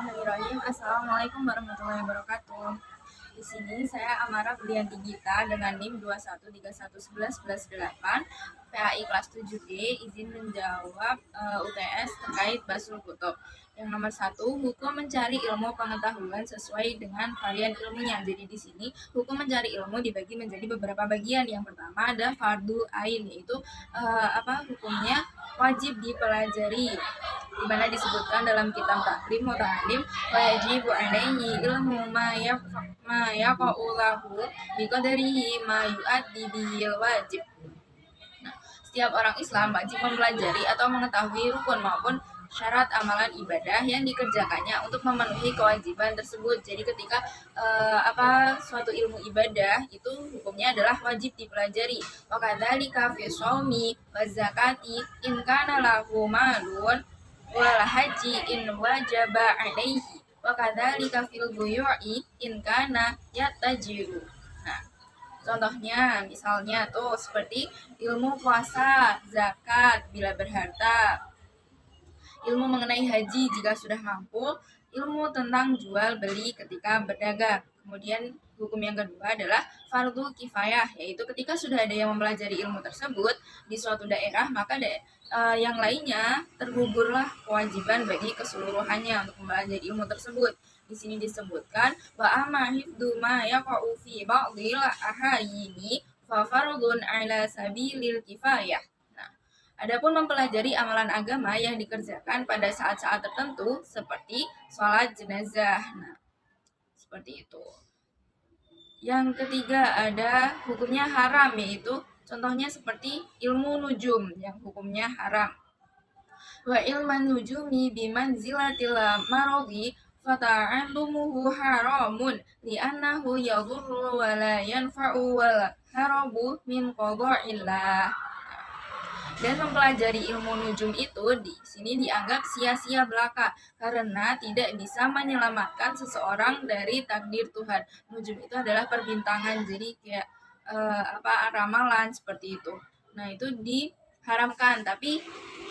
Bismillahirrahmanirrahim. Assalamualaikum warahmatullahi wabarakatuh. Di sini saya Amara Budianti Gita dengan NIM 21311118 PAI kelas 7D izin menjawab UTS terkait Basul Kutub. Yang nomor 1, hukum mencari ilmu pengetahuan sesuai dengan varian ilmunya. Jadi di sini hukum mencari ilmu dibagi menjadi beberapa bagian. Yang pertama ada fardu ain, yaitu hukumnya wajib dipelajari, di mana disebutkan dalam kitab Takrim Muta'alim wajibu alaihi ilmu ma yaqa'ulahu biqadarihi ma yu'addi bihil wajib. Nah, setiap orang Islam wajib mempelajari atau mengetahui rukun maupun syarat amalan ibadah yang dikerjakannya untuk memenuhi kewajiban tersebut. Jadi ketika suatu ilmu ibadah itu hukumnya adalah wajib dipelajari. Wa kadzalika fi shaumi wa zakati in kana lahu malun wal haji in wajaba alaihi wa kadzalika fil buyu'i in kana yatajiru. Nah, contohnya misalnya tuh seperti ilmu puasa, zakat bila berharta, ilmu mengenai haji jika sudah mampu, ilmu tentang jual beli ketika berdagang. Kemudian hukum yang kedua adalah fardu kifayah, yaitu ketika sudah ada yang mempelajari ilmu tersebut di suatu daerah, maka yang lainnya tergugurlah kewajiban bagi keseluruhannya untuk mempelajari ilmu tersebut. Di sini disebutkan wa amma hifdu ma yaqa'u fi ba'dil ahayini fa fardun ala sabilil kifayah. Adapun mempelajari amalan agama yang dikerjakan pada saat-saat tertentu seperti sholat jenazah. Nah, seperti itu. Yang ketiga ada hukumnya haram, yaitu contohnya seperti ilmu nujum yang hukumnya haram. Wa ilman nujumi bimanzilatil maradi fata'allumuhu haramun li'annahu yadhurru wa la yanfa'u wal harabu min qada'illah. Dan mempelajari ilmu nujum itu di sini dianggap sia-sia belaka karena tidak bisa menyelamatkan seseorang dari takdir Tuhan. Nujum itu adalah perbintangan, jadi kayak ramalan seperti itu. Nah, itu diharamkan, tapi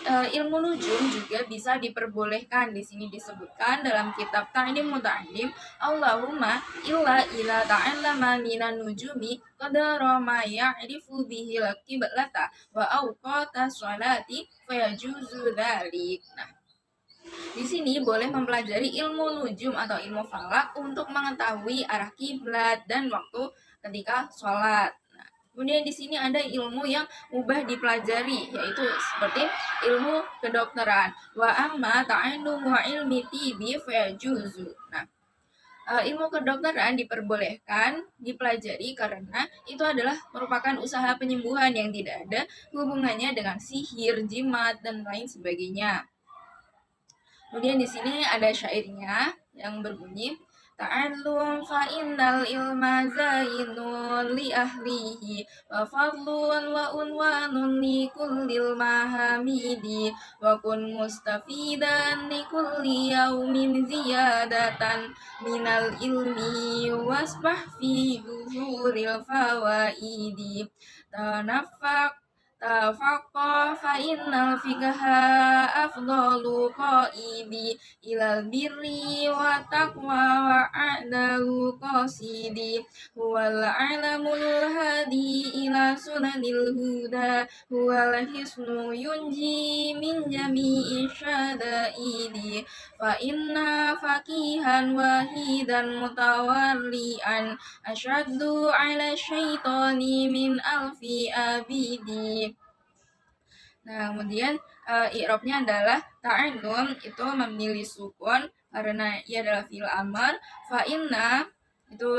ilmu nujum juga bisa diperbolehkan. Di sini disebutkan dalam kitab Ta'lim Muta'alim, Allahumma illa ila ta'allama minan nujumi qadara ma ya'rifu bihi al-qiblata wa awqata sholati fayajuzu dzalik. Nah, di sini boleh mempelajari ilmu nujum atau ilmu falak untuk mengetahui arah kiblat dan waktu ketika sholat. Kemudian di sini ada ilmu yang mubah dipelajari, yaitu seperti ilmu kedokteran. Wa amma ta'allumu ilmi tibi fayajuzu. Nah, ilmu kedokteran diperbolehkan dipelajari karena itu adalah merupakan usaha penyembuhan yang tidak ada hubungannya dengan sihir, jimat, dan lain sebagainya. Kemudian di sini ada syairnya yang berbunyi ta'allum fa innal ilma zainun li ahlihi wa fadlun wa unwanun li kullil mahamidi wa kun mustafidan li kulli yaumin ziyadatan minal ilmi wasbah fi zuhuril fawaidi tafaqqa fa innal fiqha afdalu qaidi ilal birri wa taqwa wa a'dalu qasidi huwal alamul hadi ila sunanil huda huwal hisnu yunji min jami'i syadaidi fa inna faqihan wahidan mutawarri'an asyaddu ala syaitani min alfi abidi. Nah, kemudian i'rabnya adalah ta'allum itu memilih sukun karena ia adalah fi'il amr. Fa inna itu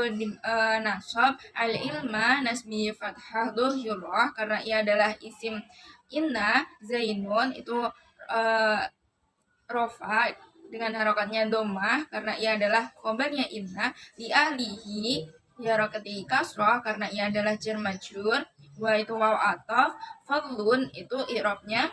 nasab, al ilma nasbi fathah dhuhurah karena ia adalah isim inna. Zainun itu rofa dengan harokatnya dhammah karena ia adalah khobarnya inna. Li ahlihi ya ketika kasrah karena ia adalah jar majrur. Wa itu waw ataf. Fadlun itu i'rabnya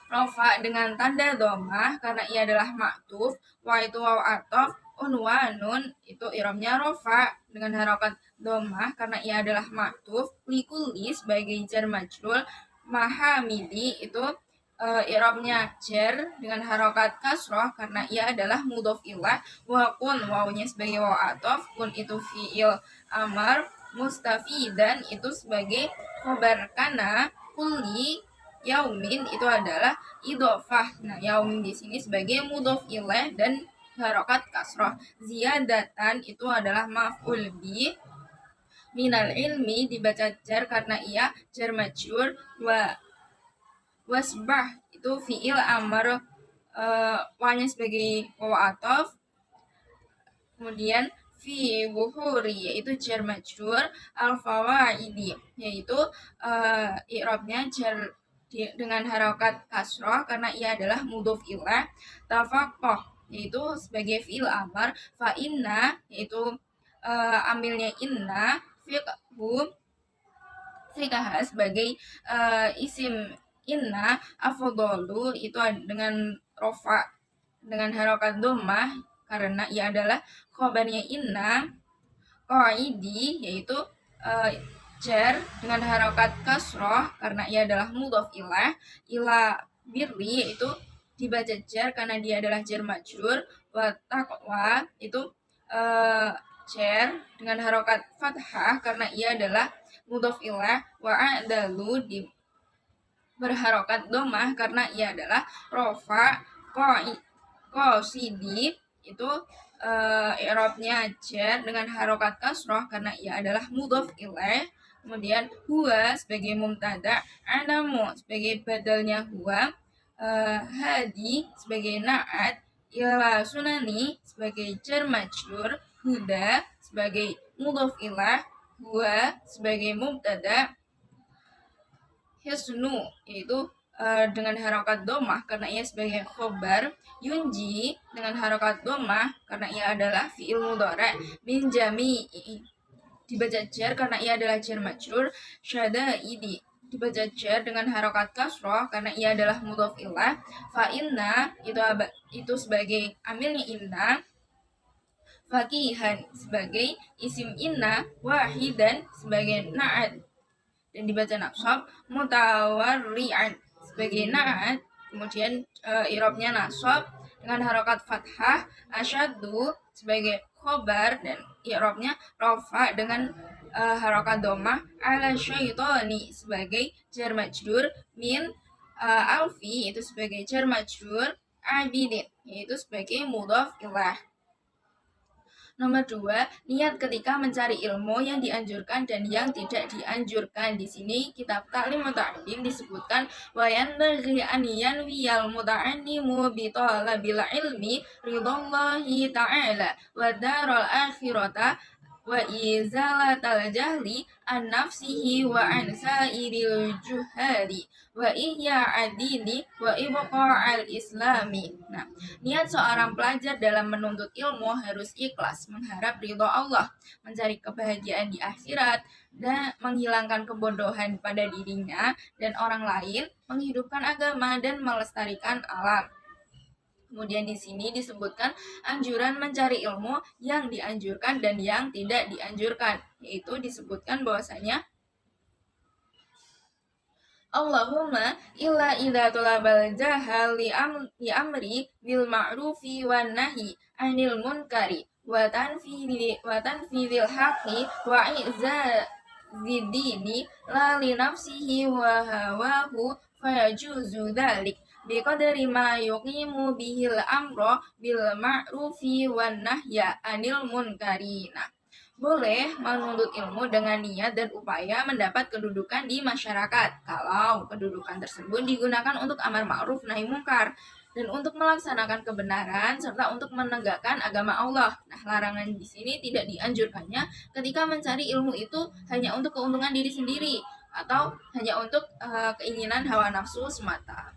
rofa dengan tanda dhammah karena ia adalah ma'tuf. Wa itu waw ataf. Unwanun itu i'rabnya rofa dengan harokat dhammah karena ia adalah ma'tuf. Likulli sebagai jar majrur. Mahamidi itu i'rabnya jar dengan harokat kasroh karena ia adalah mudhof ilah. Wa kun wawunya sebagai waw atof, kun itu fiil amar, mustafidan itu sebagai khabar kana, kulli yaumin itu adalah idofah. Nah, yaumin di sini sebagai mudhof ilah dan harokat kasroh. Ziyadatan itu adalah maf'ul bi. Minal ilmi dibaca jar karena ia jar majrur. Wasbah itu fiil amar, wanya sebagai waw atof, kemudian fi buhuri yaitu jar majrur, al fawaidi yaitu i'rabnya jar dengan harokat kasroh karena ia adalah mudhof ilah. Tafaqoh yaitu sebagai fiil amar, fa inna yaitu amilnya inna, fiqhu fikah sebagai isim inna, afdolu itu dengan rofa dengan harokat dhammah karena ia adalah khabarnya inna. Qaidi yaitu jar dengan harokat kasroh karena ia adalah mudhof ilah. Ila birri yaitu dibaca jar karena dia adalah jar majrur. Wa taqwa itu jar dengan harokat fathah karena ia adalah mudhof ilah. Wa adalu di berharokat dhammah karena ia adalah rofa. Qasidi itu i'rabnya jar dengan harokat kasroh karena ia adalah mudhof ilaih. Kemudian huwa sebagai mubtada, anamu sebagai badalnya huwa, hadi sebagai na'at, ila sunani sebagai jar majrur, huda sebagai mudhof ilaih, huwa sebagai mubtada, hisnu yaitu dengan harokat dhammah karena ia sebagai khobar, yunji dengan harokat dhammah karena ia adalah fi'il mudhari, min jami'i dibaca jar karena ia adalah jar majrur, syadaidi dibaca jar dengan harokat kasroh karena ia adalah mudhof ilah. Fa inna itu sebagai amilnya inna, fakihan sebagai isim inna, wahidan sebagai na'at dan dibaca nasab, mutawarri'an sebagai na'at, kemudian i'rabnya nasab dengan harokat fathah, asyaddu sebagai khobar dan i'rabnya rafa dengan harokat dhammah, ala syaitani sebagai jar majrur, min alfi itu sebagai jar majrur, abidin yaitu sebagai mudhof ilah. Nomor 2, niat ketika mencari ilmu yang dianjurkan dan yang tidak dianjurkan. Di sini kitab Ta'lim Muta'allim disebutkan wa yanbaghi an yanwiyal muta'allimu bi talabil ilmi ridallahi ta'ala wa daral akhirata wa izalatal jahli an nafsihi wa an sairil juhali wa ihya adini wa ibqa'al islami. Nah, niat seorang pelajar dalam menuntut ilmu harus ikhlas, mengharap ridho Allah, mencari kebahagiaan di akhirat, dan menghilangkan kebodohan pada dirinya dan orang lain, menghidupkan agama dan melestarikan alam. Kemudian di sini disebutkan anjuran mencari ilmu yang dianjurkan dan yang tidak dianjurkan, yaitu disebutkan bahwasanya Allahumma illa idza talabal jahal li amri bil ma'rufi wan nahi anil munkari wa tanfidil haqqi wa izzidini la li nafsihi wa hawahu fayajuzu dzalik biqadri ma yuqimu bihil amra bil ma'rufi wan nahya anil munkari. Nah, boleh menuntut ilmu dengan niat dan upaya mendapat kedudukan di masyarakat kalau kedudukan tersebut digunakan untuk amar ma'ruf nahi munkar dan untuk melaksanakan kebenaran serta untuk menegakkan agama Allah. Nah, larangan di sini tidak dianjurkannya ketika mencari ilmu itu hanya untuk keuntungan diri sendiri atau hanya untuk keinginan hawa nafsu semata.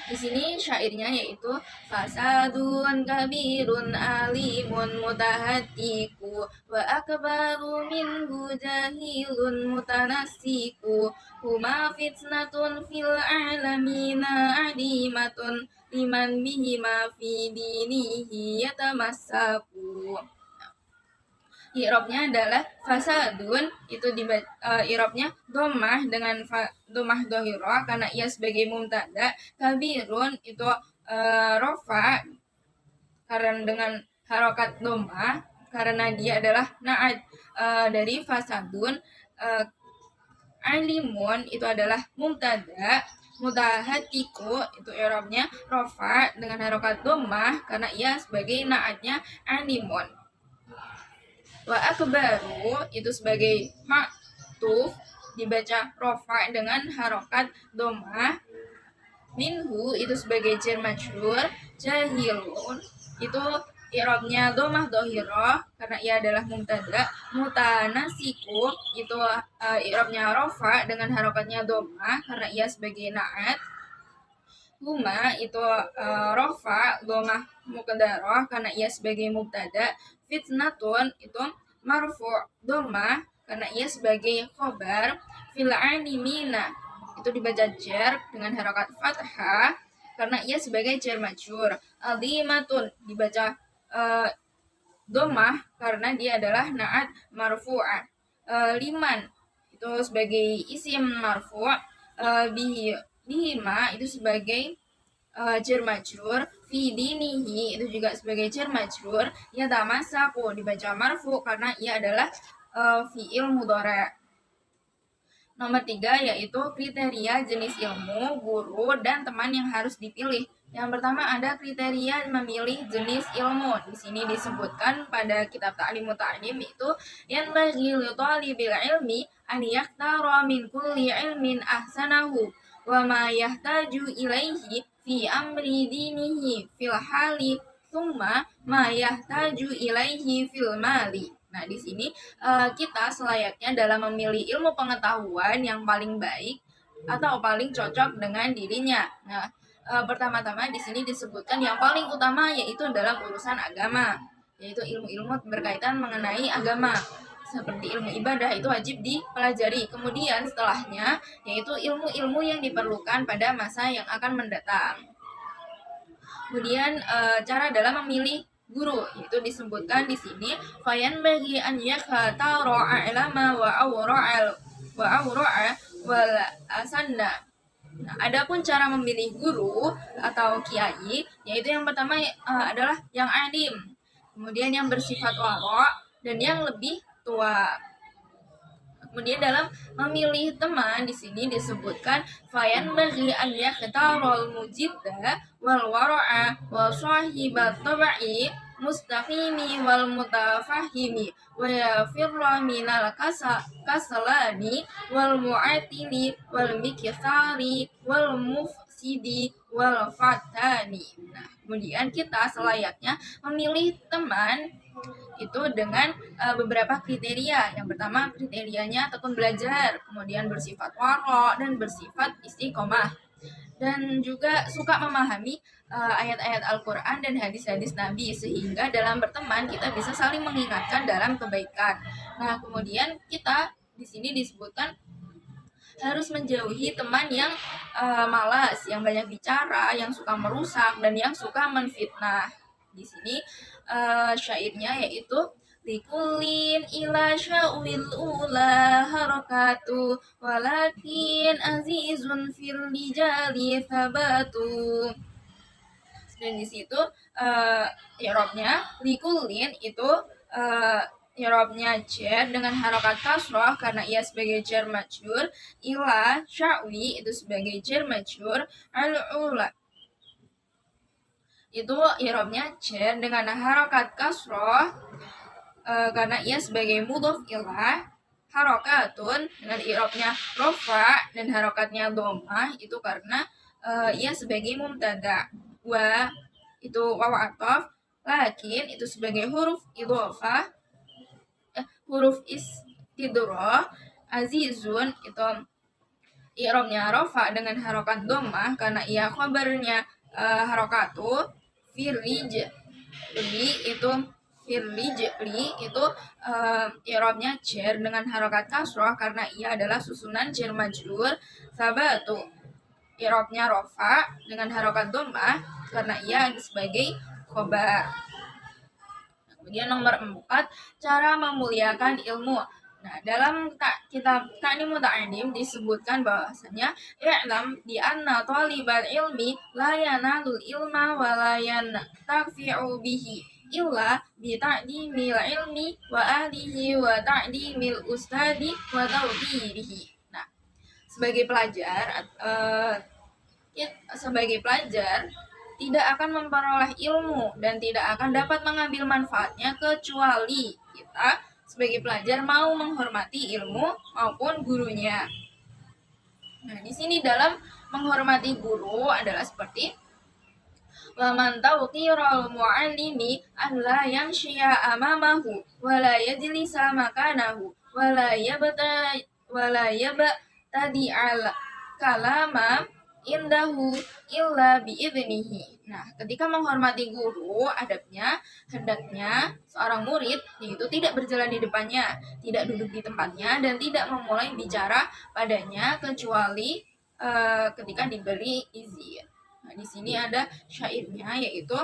Di sini syairnya yaitu fasadun kabirun alimun mutahatiku wa akbaru minhu jahilun mutanassiku huma fitnatun fil alamina adimatun liman bihima fi dinihi yatamassaku. i'rabnya adalah fasadun, itu di i'rabnya domah dengan domah dohiro karena ia sebagai mubtada. Kabirun itu rofa karena dengan harokat domah karena dia adalah naat dari fasadun. Alimun itu adalah mubtada. Mutahatiku itu i'rabnya rofa dengan harokat domah karena ia sebagai naatnya alimun. Wa akbaru itu sebagai maktuf dibaca rofa dengan harokat domah. Minhu itu sebagai jar majrur. Jahilun itu i'rabnya domah dohiroh karena ia adalah mubtada. Mutanasiku itu i'rabnya rofa dengan harokatnya domah karena ia sebagai naat. Huma itu rofa domah muqaddarah karena ia sebagai mubtada. Fitnatun itu marfu domah karena ia sebagai khobar. Fil alimina itu dibaca jar dengan harokat fathah karena ia sebagai jar majrur. Azimatun dibaca domah karena dia adalah naat marfu'ah. Liman itu sebagai isim marfu'. Bihima itu sebagai jar majrur. Fi dinihi itu juga sebagai jar majrur. Yatamasaku dibaca marfu karena ia adalah fi'il mudhari'. Nomor 3 yaitu kriteria jenis ilmu, guru, dan teman yang harus dipilih. Yang pertama ada kriteria memilih jenis ilmu. Di sini disebutkan pada kitab Ta'limu Ta'lim itu yang bagi li talibil ilmi an yakhtara min kulli ilmin ahsanahu wa ma yahtaju ilaihi fi amri dinihi fil hali thumma ma yahtaju ilaihi fil mali. Nah, di sini kita selayaknya dalam memilih ilmu pengetahuan yang paling baik atau paling cocok dengan dirinya. Nah, pertama-tama di sini disebutkan yang paling utama yaitu dalam urusan agama, yaitu ilmu-ilmu berkaitan mengenai agama. Seperti ilmu ibadah itu wajib dipelajari. Kemudian setelahnya yaitu ilmu-ilmu yang diperlukan pada masa yang akan mendatang. Kemudian cara dalam memilih guru itu disebutkan di sini fayan bagi an yakhtara a'lama wa awra'a wal asanna. Nah, adapun cara memilih guru atau kiai yaitu yang pertama adalah yang alim, kemudian yang bersifat wara dan yang lebih tua. Kemudian dalam memilih teman di sini disebutkan fayan bagi an yakhtarul mujidda wal wara'a wa sahibat tabai mustaqimi wal mutafahimi wa yafirra minal kasalani wal mu'atili wal mikithari wal mufsidi wal fatani. Nah, kemudian kita selayaknya memilih teman itu dengan beberapa kriteria. Yang pertama kriterianya tekun belajar, kemudian bersifat waro dan bersifat istiqomah, dan juga suka memahami ayat-ayat Al-Quran dan hadis-hadis Nabi sehingga dalam berteman kita bisa saling mengingatkan dalam kebaikan. Nah, kemudian kita di sini disebutkan harus menjauhi teman yang malas, yang banyak bicara, yang suka merusak, dan yang suka menfitnah. Di sini syairnya yaitu likulin ila sya'wil ula harakatu walakin azizun fil rijali thabatu. Dan di situ i'rabnya likulin itu i'rabnya jar dengan harokat kasroh karena ia sebagai jar majrur. Ila sya'wi itu sebagai jar majrur. Al-ula itu i'rabnya jar dengan harokat kasroh karena ia sebagai mudhof ilah. Harokatun dengan i'rabnya rofa dan harokatnya domah itu karena ia sebagai mubtada. Wa itu waw ataf, lakin itu sebagai huruf idhofah, huruf istidrah. Azizun itu i'rabnya rofa dengan harokat domah karena ia khabarnya harokatu. Firlijli itu i'rabnya jar dengan harokat kasroh karena ia adalah susunan jar majrur. Sabatu i'rabnya rofa dengan harokat domah karena ia sebagai khobar. Kemudian nomor 4, cara memuliakan ilmu. Nah, dalam kitab Ta'limu Ta'lim disebutkan bahwasanya i'lam di anna talibal ilmi la yanalul ilma wa la yantafi'u bihi illa bi ta'limil ilmi wa ahlihi wa ta'limil ustadi wa tawqirihi. Nah, sebagai pelajar tidak akan memperoleh ilmu dan tidak akan dapat mengambil manfaatnya kecuali kita sebagai pelajar mau menghormati ilmu maupun gurunya. Nah, di sini dalam menghormati guru adalah seperti wa man tawqiral muallimi an la yamshiya amamahu wa la yajlisa makanahu wa la yabtadi al kalama indahu illa biidnihi. Nah, ketika menghormati guru, adabnya hendaknya seorang murid yaitu tidak berjalan di depannya, tidak duduk di tempatnya, dan tidak memulai bicara padanya kecuali ketika diberi izin. Nah, di sini ada syairnya yaitu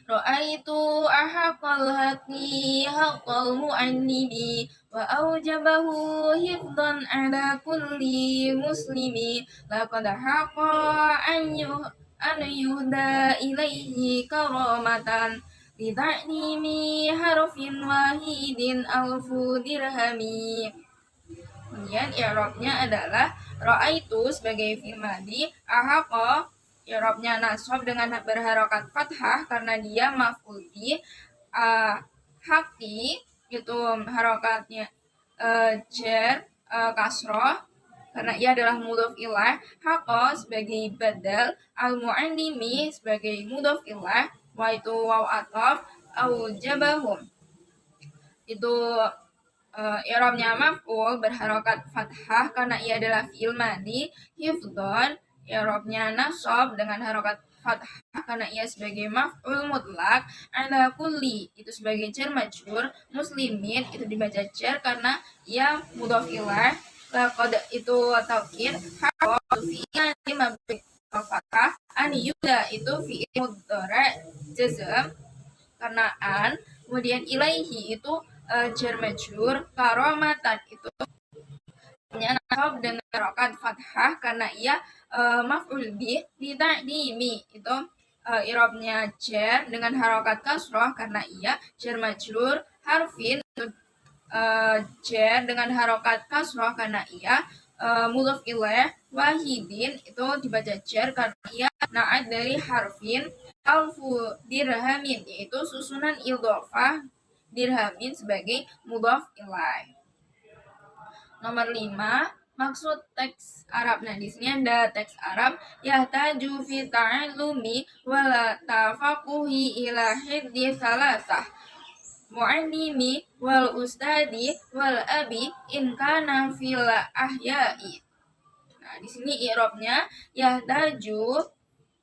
Ra'aitu ahaqal haqi haqqal mu'annimi wa aujabahu hifdan ala kulli muslimi laqad haqa an yuhda ilaihi karamatan lida'nimi harfin wahidin alfu dirhami. Kemudian i'rabnya adalah ra'aitu sebagai fi'il madhi, ahaqa i'rabnya nasab dengan berharokat fathah karena dia maf'ul bi, haqi itu harokatnya jar kasroh karena ia adalah mudhof ilaih, haqa sebagai badal, al mu'allimi sebagai mudhof ilaih, wa itu waw ataf, au jabahum itu i'rabnya maf'ul berharokat fathah karena ia adalah fi'il madhi, hifdhan i'rabnya nasab dengan harokat fathah karena ia sebagai maf'ul mutlak, ala kulli itu sebagai jar majrur, muslimin itu dibaca jar karena ia mudhof ilaih, laqad itu taukid, haqa fi'il mabni fathah, an yuda itu fi'il mudhari jazm karena an, kemudian ilaihi itu jar majrur, karamatan itu nasab dengan harokat fathah karena ia maf'ul bih, ta'dimi itu i'rabnya jar dengan harokat kasroh karena ia jar majrur, harfin itu jar dengan harokat kasroh karena ia mudhof ilaih, wahidin itu dibaca jar karena ia na'at dari harfin, alfu dirhamin yaitu susunan idhofah dirhamin sebagai mudhof ilaih. Nomor 5, maksud teks Arab. Nah, di sini ada teks Arab yahtaju fi ta'allumi wala tafaquhi ila hifdzi salasah mu'allimi wal ustadi wal abi in kana fil ahya'i. Nah, di sini i'rabnya yahtaju,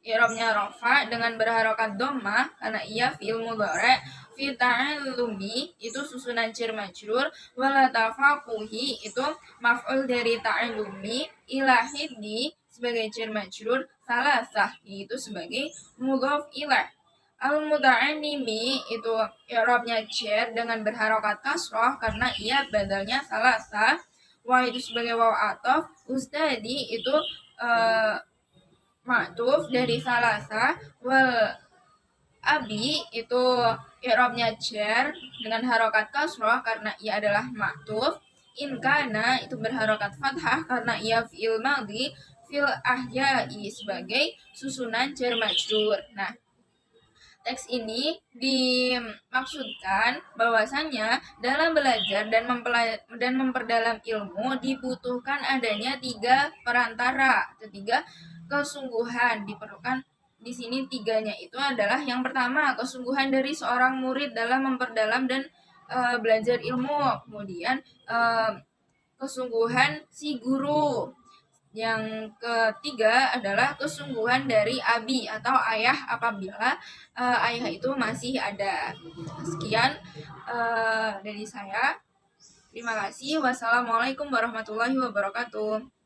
i'rabnya rafa dengan berharokat dhammah karena ia fi'il mudhari, fi ta'allumi itu susunan jar majrur, wala tafaquhi itu maf'ul dari ta'allumi, ila hiddi sebagai jar majrur, salasah itu sebagai mudhof ilaih. Al muta'allimi itu i'rabnya jar dengan berharokat kasroh karena ia badalnya salasah, wa itu sebagai waw ataf, ustadi itu ma'tuf dari salasah, wal abi itu i'rabnya jar dengan harokat kasroh karena ia adalah ma'tuf, in kana itu berharokat fathah karena ia fi'il madhi, fil ahya'i sebagai susunan jar majrur. Nah, teks ini dimaksudkan bahwasanya dalam belajar dan memperdalam ilmu dibutuhkan adanya 3 perantara atau 3 kesungguhan. Diperlukan di sini 3-nya itu adalah yang pertama kesungguhan dari seorang murid dalam memperdalam dan belajar ilmu, kemudian kesungguhan si guru, yang ketiga adalah kesungguhan dari abi atau ayah apabila ayah itu masih ada. Sekian dari saya, terima kasih. Wassalamualaikum warahmatullahi wabarakatuh.